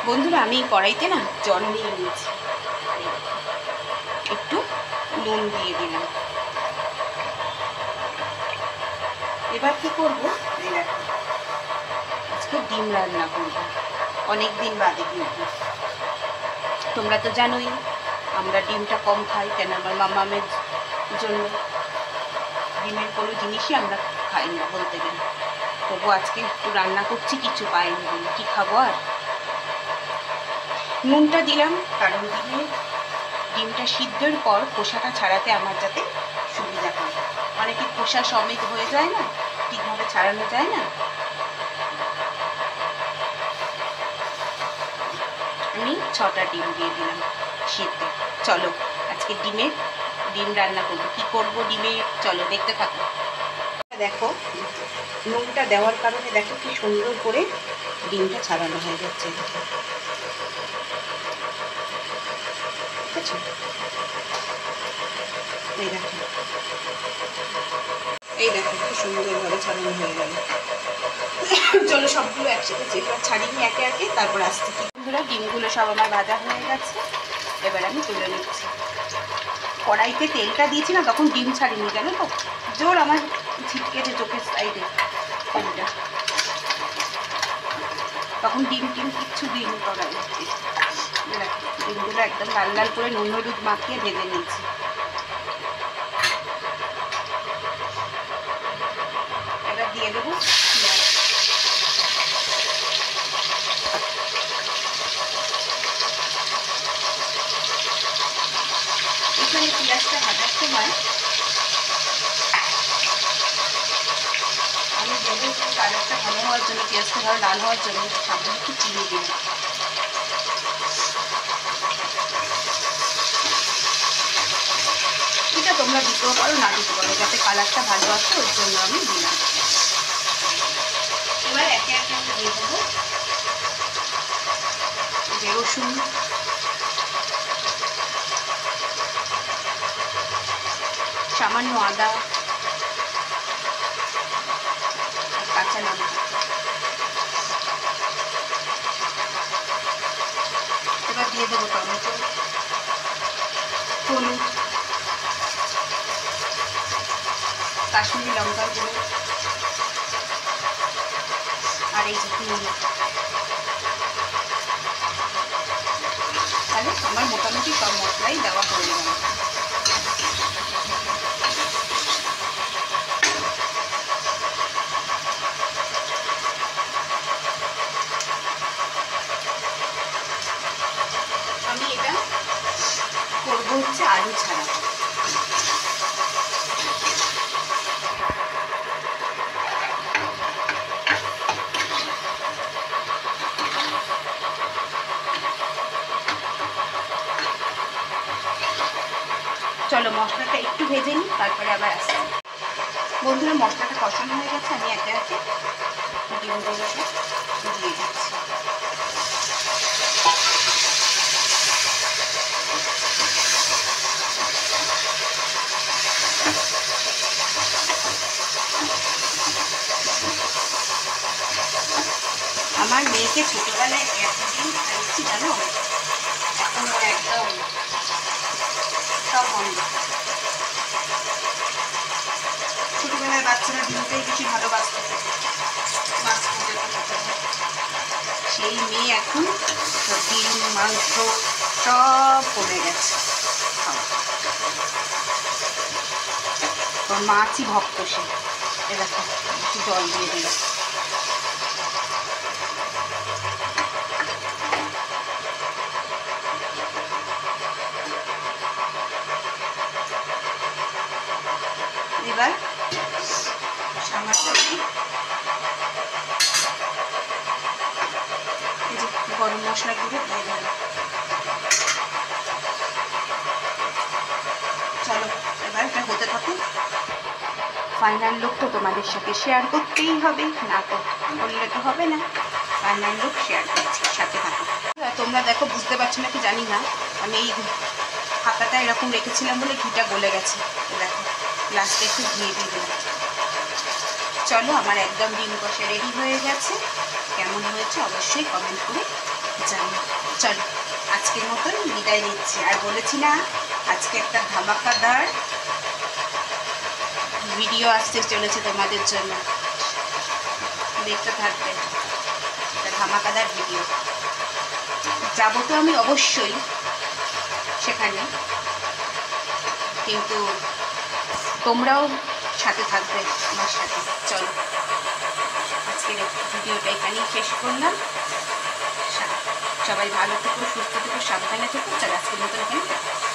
বন্ধুরা আমি কড়াইতে না জল নিয়ে নিয়েছি, একটু নুন দিয়ে দিলাম। এবার কি করবো, এই দেখো আজকে ডিম রান্না করবো, অনেক দিন বাদে কিন্তু। তোমরা তো জানোই আমরা ডিমটা কম খাই, কেন আমার মামামের জন্য ডিমের কোনো জিনিসই আমরা খাই না বলতে গেলে। তবু আজকে একটু রান্না করছি, কিছু পাইনি বলে, কী খাবো আর। নুনটা দিলাম কারণ ডিমটা সিদ্ধের পর খোসাটা ছাড়াতে আমার যাতে সুবিধা হয়। অনেকে খোসা সমেত হয়ে যায় না, ঠিকভাবে ছাড়ানো যায় না। আমি 6টা ডিম দিয়ে দিলাম সিদ্ধ। চলো আজকে ডিম রান্না করবো। কি করব ডিমে, চলো দেখতে থাকো। দেখো নুনটা দেওয়ার কারণে দেখো কি সুন্দর করে ডিমটা ছাড়ানো হয়ে যাচ্ছে। ঠিক আছে, এই দেখো কি সুন্দরভাবে ছাড়ানো হয়ে গেল। চলো সবগুলো একসাথে এবার ছাড়িয়ে নিই একে একে, তারপর আসতে কি। বন্ধুরা ডিমগুলো সব আমার ভাজা হয়ে গেছে, এবার আমি তুলে নিচ্ছি। কড়াইতে তেলটা দিয়েছি না, তখন ডিম ছাড়িনি, জানো তো, জোর আমার ছিটকেছে চোখের সাইডে তেলটা, তখন ডিম কিচ্ছু দিইনি কড়াইতে। ডিমগুলো একদম লাল লাল করে নুন হলুদ মাখিয়ে ভেজে নিয়েছি। এবার দিয়ে দেবো এখানে পেঁয়াজটা ভাজার সময় আমি দেবো একটু কালারটা ভালো হওয়ার জন্য, পেঁয়াজটা ভালো লাল হওয়ার জন্য সামনে একটু চিনি দিলাম। এটা তোমরা দিতেও পারো না দিতে পারো, যাতে কালারটা ভালো আসে ওর জন্য আমি দিলাম। এবার একে একে আমি দিয়ে দেবো রসুন, সামান্য আদা, কাঁচা লঙ্কা। এবার দিয়ে দেবো টমেটো, হলুদ, কাশ্মীরি লঙ্কার গুঁড়ো, আর এই যে নুন। তাহলে আমার মোটামুটি সব মশলাই দেওয়া হয়ে গেল। আমি এটা করবো হচ্ছে আলু ছাড়া। চলো মশলাটা একটু ভেজে নিই, তারপরে আবার আসছি। বন্ধুরা মশলাটা কষানো হয়ে গেছে, আমি একে একে ডিমগুলো সব দিয়ে দিচ্ছি। আমার মেয়েকে ছোটবেলায় এত ডিম খাইছি জানো, এখন একদম সব বন্ধ। ছোটবেলায় বাচ্চারা ডিমটাই বেশি ভালোবাসত, মাছ খেতে। সেই মেয়ে এখন ডিম মাংস সব কমে গেছে। ওর মাছই ভক্ত সে। এরকম একটু জল দিয়ে দিল। এবার সামান্য গরম মশলা গুঁড়ো দিয়ে দিলাম। চলো এবার এটা হতে থাকুক। ফাইনাল লুক তো তোমাদের সাথে শেয়ার করতেই হবে, না করলে তো হবে না। ফাইনাল লুক শেয়ার করছি, সাথে থাকো। তোমরা দেখো বুঝতে পারছো নাকি জানি না, আমি এই হাতাটা এরকম রেখেছিলাম বলে ঘিটা গলে গেছে। দেখো লাস্টে একটু ঘি দিয়ে দিলাম। চলো আমার একদম ডিম কষা রেডি হয়ে গেছে। কেমন হয়েছে অবশ্যই কমেন্ট করে জানাও। চলো আজকের মতন বিদায় নিচ্ছি। আর বলেছি না আজকে একটা ধামাকাদার ভিডিও আসতে চলেছে তোমাদের জন্য, দেখতে থাকবে। একটা ধামাকাদার ভিডিও যাবো তো আমি অবশ্যই সেখানে, কিন্তু তোমরাও সাথে থাকবে আমার সাথে। চলো আজকের ভিডিওটা এখানেই শেষ করলাম। সবাই ভালো থেকো, সুস্থ থেকো, সাবধানে থেকো। চলো আজকের মতন এখানে